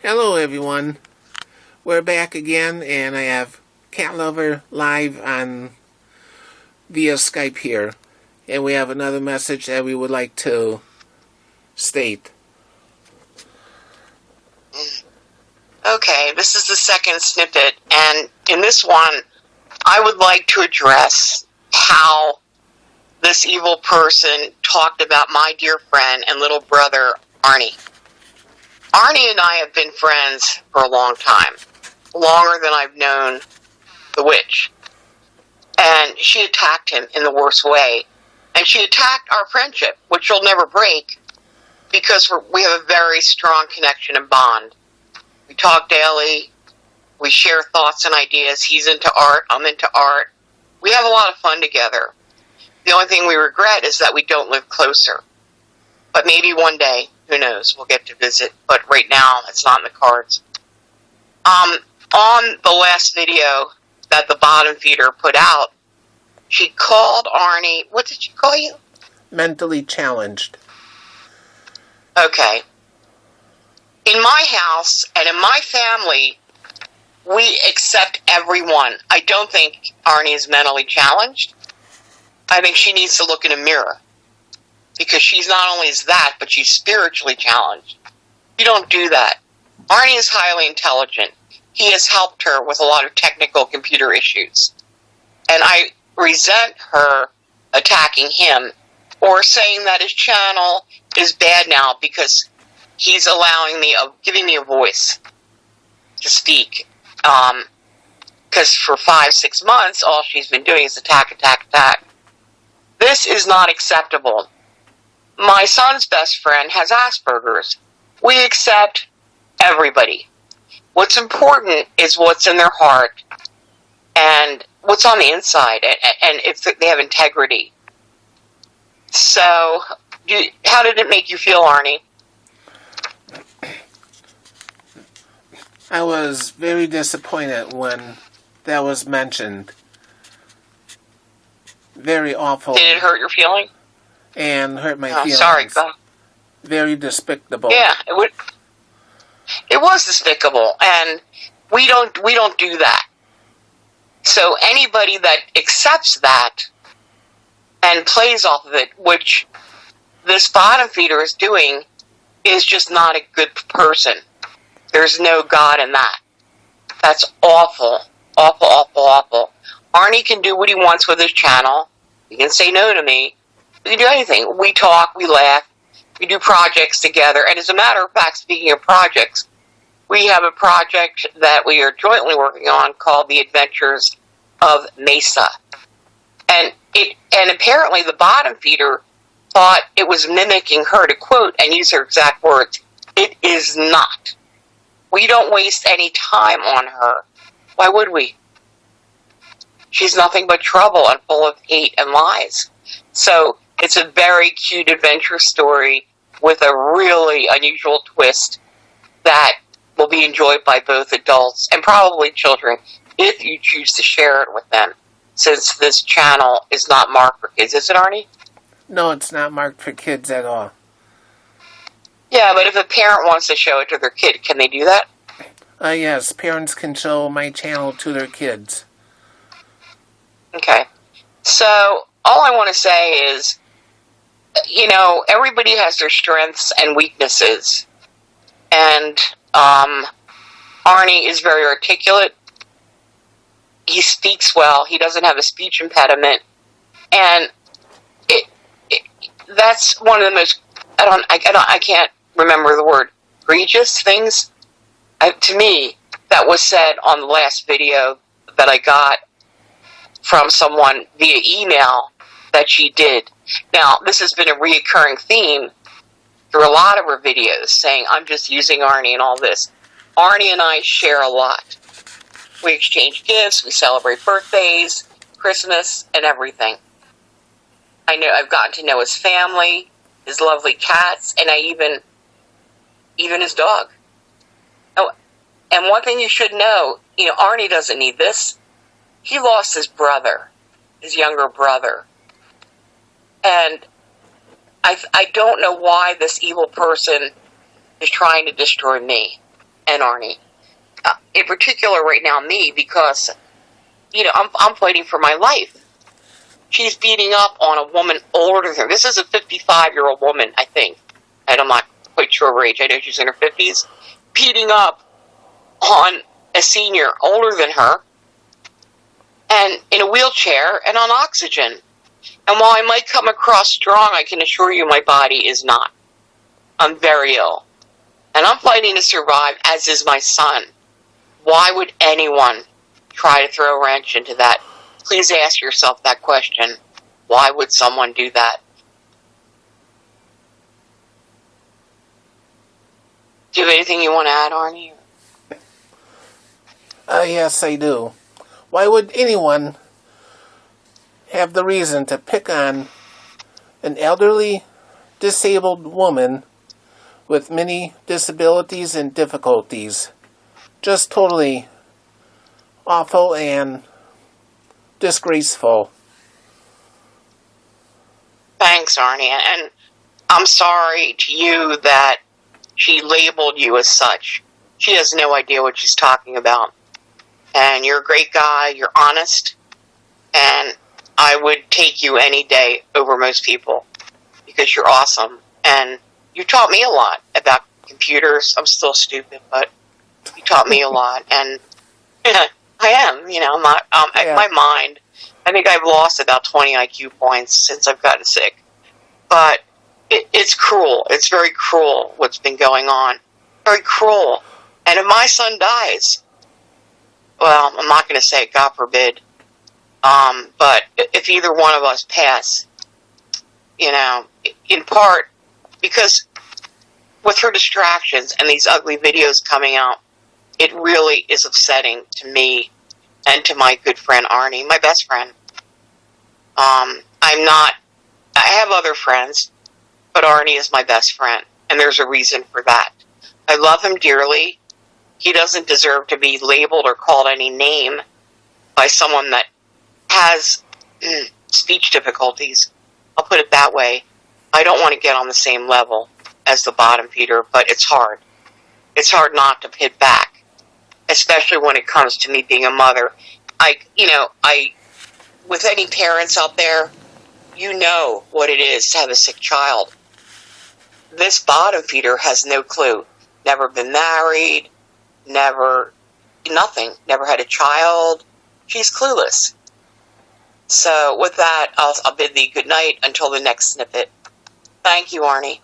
Hello everyone, we're back again and I have Cat Lover live on via Skype here, and we have another message that we would like to state. Okay, this is the second snippet, and in this one I would like to address how this evil person talked about my dear friend and little brother Arnie. Arnie and I have been friends for a long time, longer than I've known the witch. And she attacked him in the worst way. And she attacked our friendship, which will never break, because we have a very strong connection and bond. We talk daily. We share thoughts and ideas. He's into art. I'm into art. We have a lot of fun together. The only thing we regret is that we don't live closer. But maybe one day, who knows, we'll get to visit. But right now, it's not in the cards. On the last video that the bottom feeder put out, she called Arnie, what did she call you? Mentally challenged. Okay. In my house and in my family, we accept everyone. I don't think Arnie is mentally challenged. I think she needs to look in a mirror. Because she's not only is that, but she's spiritually challenged. You don't do that. Arnie is highly intelligent. He has helped her with a lot of technical computer issues. And I resent her attacking him or saying that his channel is bad now because he's giving me a voice to speak. Because for 5-6 months, all she's been doing is attack. This is not acceptable. My son's best friend has Asperger's. We accept everybody. What's important is what's in their heart and what's on the inside, and if they have integrity. So, how did it make you feel, Arnie? I was very disappointed when that was mentioned. Very awful. Did it hurt your feeling? And hurt my feelings. Sorry, go. Very despicable. Yeah, it was despicable, and we don't do that. So anybody that accepts that and plays off of it, which this bottom feeder is doing, is just not a good person. There's no God in that. That's awful. Awful. Arnie can do what he wants with his channel. He can say no to me. We can do anything. We talk, we laugh, we do projects together. And as a matter of fact, speaking of projects, we have a project that we are jointly working on called The Adventures of Mesa. And apparently the bottom feeder thought it was mimicking her, to quote and use her exact words. It is not. We don't waste any time on her. Why would we? She's nothing but trouble and full of hate and lies. So it's a very cute adventure story with a really unusual twist that will be enjoyed by both adults and probably children if you choose to share it with them, since this channel is not marked for kids. Is it, Arnie? No, it's not marked for kids at all. Yeah, but if a parent wants to show it to their kid, can they do that? Yes, parents can show my channel to their kids. Okay. So, all I want to say is, everybody has their strengths and weaknesses. And Arnie is very articulate. He speaks well. He doesn't have a speech impediment. And that's one of the most, I can't remember the word, egregious things, to me, that was said on the last video that I got from someone via email that she did. Now, this has been a reoccurring theme through a lot of her videos, saying, I'm just using Arnie and all this. Arnie and I share a lot. We exchange gifts, we celebrate birthdays, Christmas, and everything. I've gotten to know his family, his lovely cats, and even his dog. Oh, and one thing you should know, Arnie doesn't need this. He lost his brother, his younger brother. And I don't know why this evil person is trying to destroy me. and Arnie. In particular right now, me, because, I'm fighting for my life. She's beating up on a woman older than her. This is a 55-year-old woman, I think. And I'm not quite sure her age. I know she's in her 50s. Beating up on a senior older than her and in a wheelchair and on oxygen. And while I might come across strong, I can assure you my body is not. I'm very ill. And I'm fighting to survive, as is my son. Why would anyone try to throw a wrench into that? Please ask yourself that question. Why would someone do that? Do you have anything you want to add, Arnie? Yes, I do. Why would anyone have the reason to pick on an elderly, disabled woman with many disabilities and difficulties? Just totally awful and disgraceful. Thanks, Arnie. And I'm sorry to you that she labeled you as such. She has no idea what she's talking about. And you're a great guy, you're honest, and I would take you any day over most people because you're awesome. And you taught me a lot about computers. I'm still stupid, but you taught me a lot. And I am, I'm not, my mind, I think I've lost about 20 IQ points since I've gotten sick. But it's cruel. It's very cruel what's been going on. Very cruel. And if my son dies, well, I'm not going to say it, God forbid, but if either one of us pass, in part because with her distractions and these ugly videos coming out, it really is upsetting to me and to my good friend Arnie, my best friend. I have other friends, but Arnie is my best friend, and there's a reason for that. I love him dearly. He doesn't deserve to be labeled or called any name by someone that has speech difficulties. I'll put it that way. I don't want to get on the same level as the bottom feeder, but it's hard. It's hard not to hit back, especially when it comes to me being a mother. With any parents out there, you know what it is to have a sick child. This bottom feeder has no clue. Never been married, nothing. Never had a child. She's clueless. So with that, I'll bid thee good night until the next snippet. Thank you, Arnie.